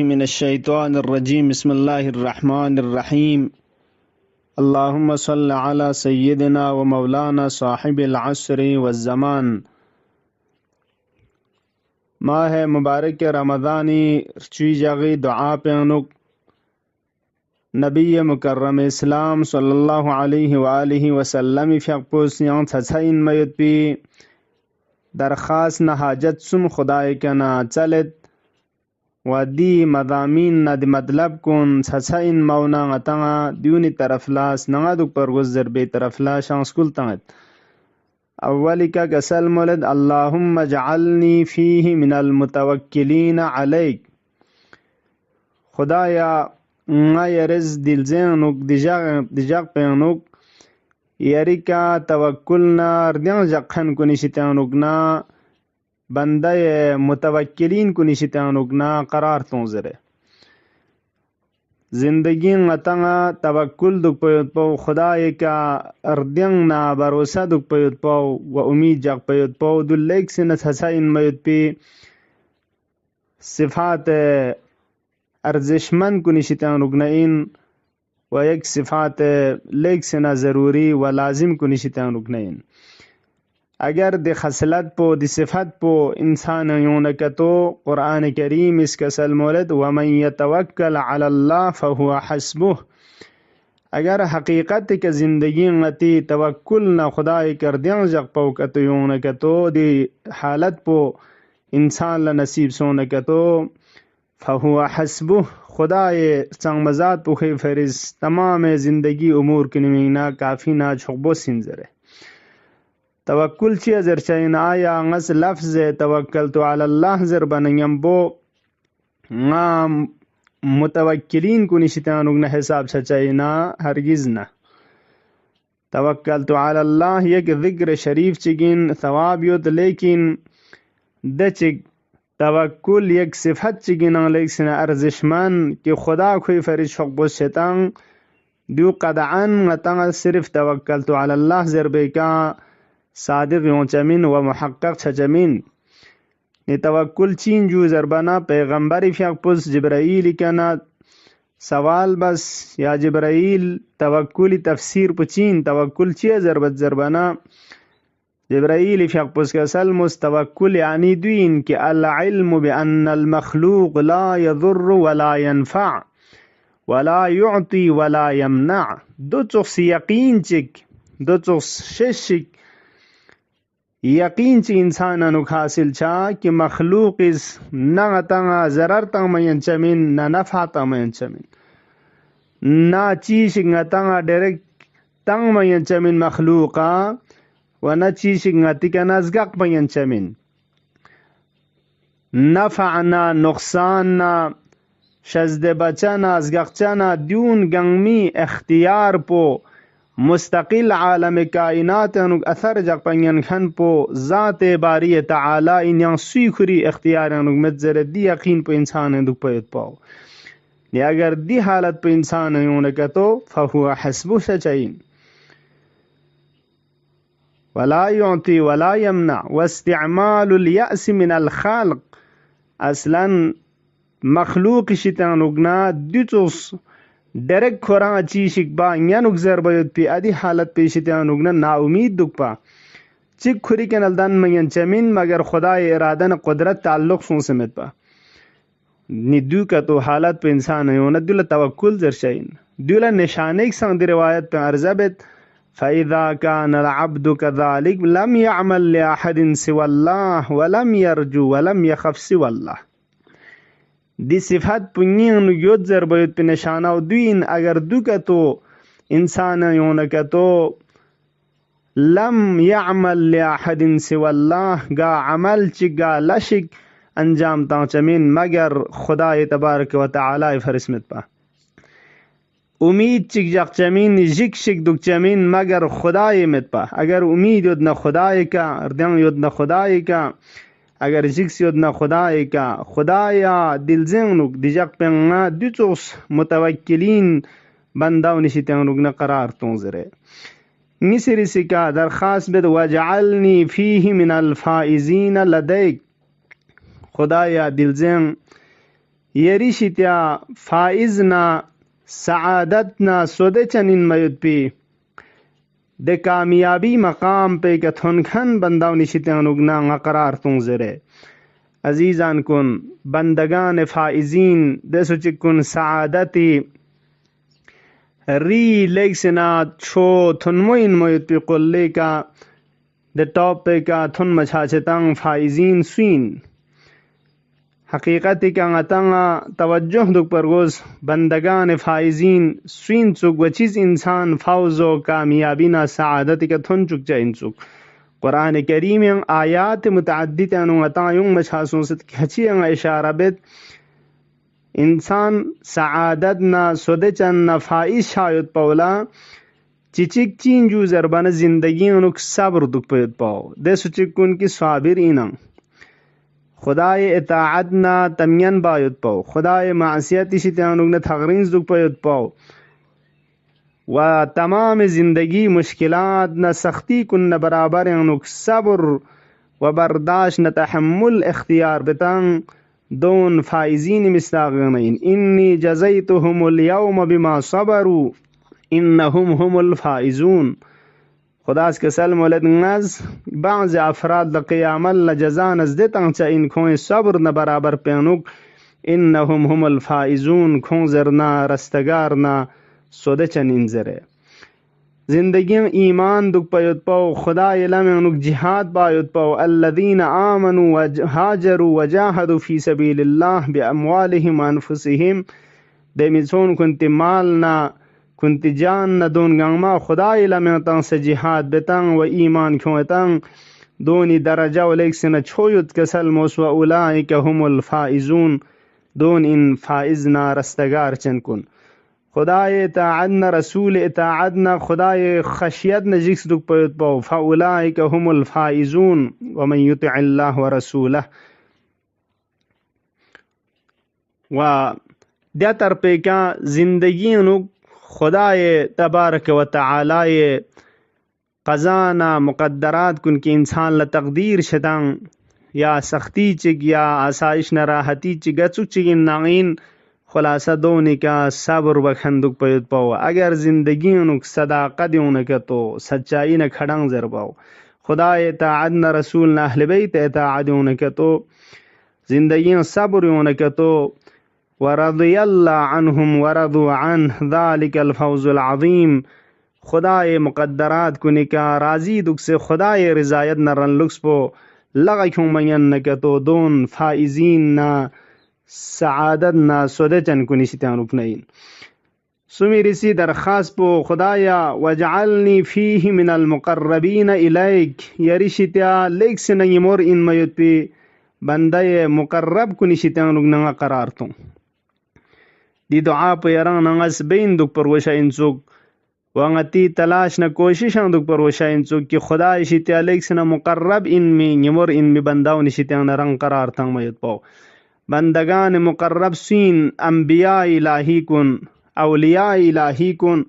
मिनश्शैतानिर्रजीम बिस्मिल्लाहिर्रहमानिर्रहीम अल्लाहुम्मा सल्लि अला सय्यिदिना व मौलाना साहिबिल अस्रि वज़्ज़मान। माह मुबारक रमज़ानी चुई जागी दुआ पेनुक नबी मुकर्रम इस्लाम सल्लल्लाहु अलैहि व आलिहि वसल्लम फ़यक़पुस यां छछइन मयुत पी दरखास्त न हाजत सुम खुदाए कना चलत वदी मदामीन न दी मतलब कुन छछइन मौना ngataŋa दियूनी तरफलास नंगादुक पर गुज़र बे तरफला शांसकुल तंगत अव्वली का गसल मोलद अल्लाहुम्मा जअलनी फीही मिनल मुतवक्किलीन अलैक। खुदाया यरिज दिलजेनुक दिजक पेनुक यरिका तवक्कुलना अर्दियां जखन कुनिशितानुकना बंदे मुतवक्किलीन कुनिशितानुकना करार तोंजरे जिंदगी ngataŋa तवक्कुल दुक पयुत पौ खुदाए का अर्दियां ना भरोसा दुक पयुत पौ व उम्मीद जक पयुत पौ दुल्लेक से न छछा इन मयुत पी सिफात अर्जिशमंद कुनिशितानुकना इन व एक सिफात लेक से न ज़रूरी व लाजिम कुनिशितानुकना इन अगर दे खसलत पो दे सिफत पो इंसान यूनकतो कुरान करीम इसका सलमोलद वमन यतवक्कल अलल्लाह फहुवा हस्बुह। अगर हकीकत के जिंदगी ngati तवक्कुल न खुदाए कर दियां जग पो कतो यूनकतो दे हालत पो इंसान ला नसीब सोनकतो फहुवा हस्बुह खुदाए संग मजात पुखे फरिज तमाम जिंदगी उमूर किनमीना काफी ना छुकबो सिंजरे तवक्कुल ची अजर चाइन आया ngस लफ्ज तवक्कलतु अलल्लाह जर बनयम्बो nga मुतवक्किलीन कुनिशितानुक न हिसाब चाइना हरगिज न तवक्कलतु अलल्लाह एक जिक्र शरीफ चिगिन सवाब युत लेकिन दचिक तवक्कुल एक सिफत चिगिन लेकिन अर्जिशमन कि खुदा कोई फरिश हुक्बो शैतान दु कदअन ngतंग सिर्फ तवक्कलतु अलल्लाह जर बेका सादिक योचमिन व मुहक्कक छजमिन ने तवक्कुल चीन जू जरबना पैगंबरी फ़यक़पुस जिब्राईल कना सवाल बस या जिब्राईल तवक्कुल तफसीर पुचीन तवक्कुल ची जरबना जिब्राईल फ़यक़पुस का सल मुस्तवक्कुल यानी दुइन कि अल इल्म बिअन्न अल मखलूक ला यदुर्रु वला यनफ़अ वला युअती वला यमनअ दो चुक्स यकीन चिक दो चुक्स शिशिक यकीन ची इंसान अनुक हासिल छा कि मखलूक इस न तंगा जरर तंग मयन चमिन न नफा तंग मयन चमिन ना चीश तंगा डायरेक्ट तंग मयन चमिन मखलूका व न चीश तिका नजगक मयन चमिन नफा ना नुकसान ना शजद बचना अजगकचना द्यून गंगमी इख्तियार पो मुस्तकिल आलम कायनात अनुक अथर जक पंयन खन पो ज़ात बारी तआला इन yang सुखरी इख्तियार अनुक मज्जर दी यकीन पो इंसान दुक पयत पाओ ने अगर दी हालत पे इंसान यूनका तो फहुवा हस्बु सचैन वला युती वला यमना वस्तिअमालुल यअस मिनल खालिक असलन मखलूक शितानुगना दुचुस डायरेक्ट खोरा ची शिकबा यानुक जरबयत पी अदी हालत पे शितानुगना ना उम्मीद दुकपा चिक खुरी के नलदान मयन चमिन मगर खुदा इरादा न कुदरत ताल्लुक सो समेत पा निदू का तो हालत पे इंसान है न दुल तवक्कुल जरशाइन दुल निशाने संग रिवायत पे अर्जबत फइदा कान अल अब्दु कज़ालिक लम यअमल लिअहदिन सिवल्लाह वलम यरजू वलम यखफ सिवल्लाह दी सिफात पुण्यन योद जरबयत पे निशाना दुइन अगर दुका तो इंसान योनका तो लम यअमल लिअहदिन सिवल्लाह गा अमल चिगा लशिक अंजाम ताचमिन मगर खुदा तबारक व तआला फरिस्मत पा उम्मीद चिक जक चमीन जिक शिक दुक चमीन मगर खुदा मत पा अगर उम्मीद योद न खुदा का अर्दंग योद न खुदा का अगर जिक्स योद न खुदा का खुदाया दिलजेनुक दिजक पेंगा दुचोस मुतवक्किलीन बंदाव निशितेनुक न करार तोंजरे मिसरी सिका दरखास्त बेद वजअलनी फीही मिनल फाइजीन लदैक खुदाया दिलजेन یریشتیا فائزنا سعادتنا سوده چنین میود پی د کامیابی مقام پہ کتھن کھن بنداو نشتیان اگنا قرار تون زره عزیزان کن بندگان فائزین دسو چکن سعادتی ری لیکسنا چھو تھنموین میود پی قلی کا د ٹاپ پہ کا تھن مچھاچتان فائزین سوین حقیقت کا غتنگا توجہ دک پرگوز بندگان فائزین سوین چک و چیز انسان فوز و کامیابی نا سعادت کا تھن چک چین چک قرآن کریم آیات متعدد انو غتاں یوں مچھاسوں ست کھچی اشارہ بیت انسان سعادت نا سودچن نا فائز شاید پولا چچک چین جو زربان زندگی انک صبر دک پید پاو دے سچک کن کی صابر اینن خدای اطاعت نا تمین باید پاو خدای معصیتی شتیانوگ نا تغرینز دک باید پاو و تمام زندگی مشکلات نا سختی کن نا برابر انوگ صبر و برداشت نا تحمل اختیار بتان دون فائزین مستاغنین انی جزیتهم اليوم بما صبروا انهم هم الفائزون خداس کسل مولد نز بعض افراد لقیام لجزا نزدتاں چا ان کھویں صبر نہ برابر پینوک انہم هم الفائزون کھون زرنا رستگارنا سود چنین زرے زندگی ایمان دک پیوت پاو خدا علم انک جہاد پایوت پاو الذین آمنوا وهاجروا وجاهدوا فی سبیل اللہ باموالہم انفسہم دیمیزون کنتی مالنا کنتی جان نہ دون گنگما خدا علمتاں سے جہاد بتاں و ایمان کھوتاں دونی درجہ ولیکسن چھویت کسل موس و اولئک هم الفائزون دون ان فائزنا رستگار چنکن خدای اطاعتنا رسول اطاعتنا خدای خشیتنا جکس دک پیت پاو فاولئک هم الفائزون ومن یطع اللہ ورسولہ و دیا ترپیکا زندگی انک خدای تبارک و تعالی قضانا مقدرات کن کہ انسان لتقدیر شدن یا سختی چگ یا آسائش نراحتی چگا چگ ناغین خلاصہ دونی کا صبر و خندق پیت پاو اگر زندگی انک صداقت انکا تو سچائی نہ کھڑنگ زر پاو خدای اطاعت نہ رسول نہ اہل بیت اطاعت انکا تو زندگی صبر انکا تو ورضی اللہ عنہم ورضوا عنہ ذالک الفوز العظیم خدای مقدرات کو نکا راضی دک سے خدای رضایت نہ رن لکس پو لغا کیوں مین نکا تو دون فائزین نہ سعادت نہ سودچن کو نشتیان اپنین سمی رسی درخواست پو خدایا وجعلنی فیہ من المقربین الیک یریشتیا لیک سے نگی مور ان میت پی بندہ مقرب کو نشتیان اگنا قرار توں دی دعا پہ یران نغس بین دک پر وشا انسوک وانگتی تلاش نہ کوشش دک پر وشا انسوک کہ خدا شتیا لیک سنا مقرب ان میں نمور ان میں بنداو نشتیان رنگ قرار تھا میت پاو بندگان مقرب سین انبیاء الہی کن اولیاء الہی کن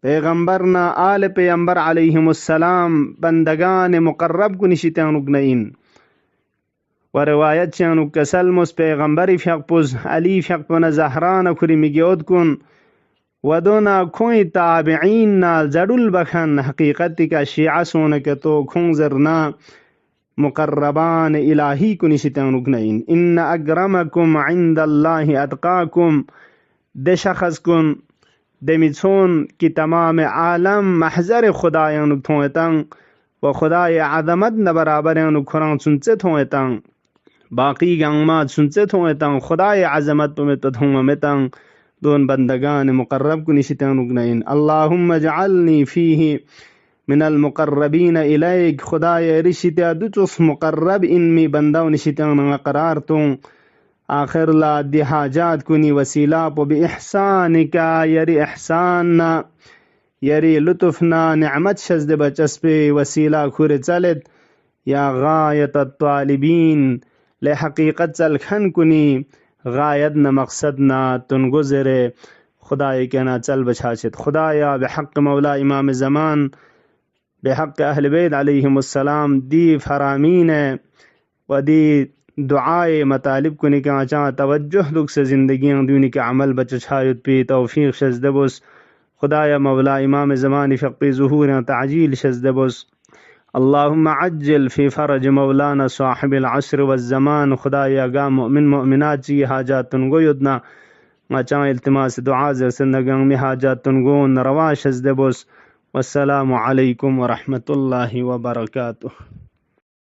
پیغمبرنا آل پیغمبر علیہم السلام بندگان مقرب کو نشتیان اگنین و روایت چانو کسل مس پیغمبری فیق پوز علی فیق پنا زہران کری مگیود کن و دونا کوئی تابعین نا زڑل بکھن حقیقت کا شیعہ سونک تو کھون زرنا مقربان الہی کو نشتیان اگنین ان اگرمکم عند اللہ اتقاکم دے شخص کن دمیچون کی تمام عالم محضر خدایان اگتھوئتاں و خدای عظمت نبرابرین اگکھران سنچت ہوئتاں باقی گنگمات سنچت ہوئتاں خدای عظمت پمت پتھوئتاں دون بندگان مقرب کو نشتیان اگنین اللہم اجعلنی فیہ من المقربین الیک خدای رشتیا دچس مقرب ان می بنداو نشتیان قرار توں آخر لا دی حاجات کنی وسیلہ پو بی احسانکا یری احساننا یری لطفنا نعمت شزد بچس پہ وسیلہ کھور چلت یا غایت الطالبین لے حقیقت چل کھن کنی غایت نہ مقصد نہ تن گزرے خدای کے نا چل بچھاچت خدایا بحق مولا امام زمان بحق اہل بیت علیہم السلام دی فرامین و دی दुआए मतालिब को निका चा तवज्जुह दुख से ज़िंदगी दुनी के अमल बचायुत पी तौफीक शजदबुस खुदाया मौला इमाम ज़मानी फ़क़ी ज़ुहूर ताजील शजदबुस अल्लाहुम्मा अज्जिल फ़ी फ़रज मौलाना साहिबिल अस्र वज़्ज़मान खुदाया गा मुमिन मुमिनात ची हाजातुन गोयुदना चा इल्तिमास दुआ ज़रसंदगं में हाजातुन गोन रवा शजदबुस वस्सलामु अलैकुम व रहमतुल्लाहि व बरकातुहू।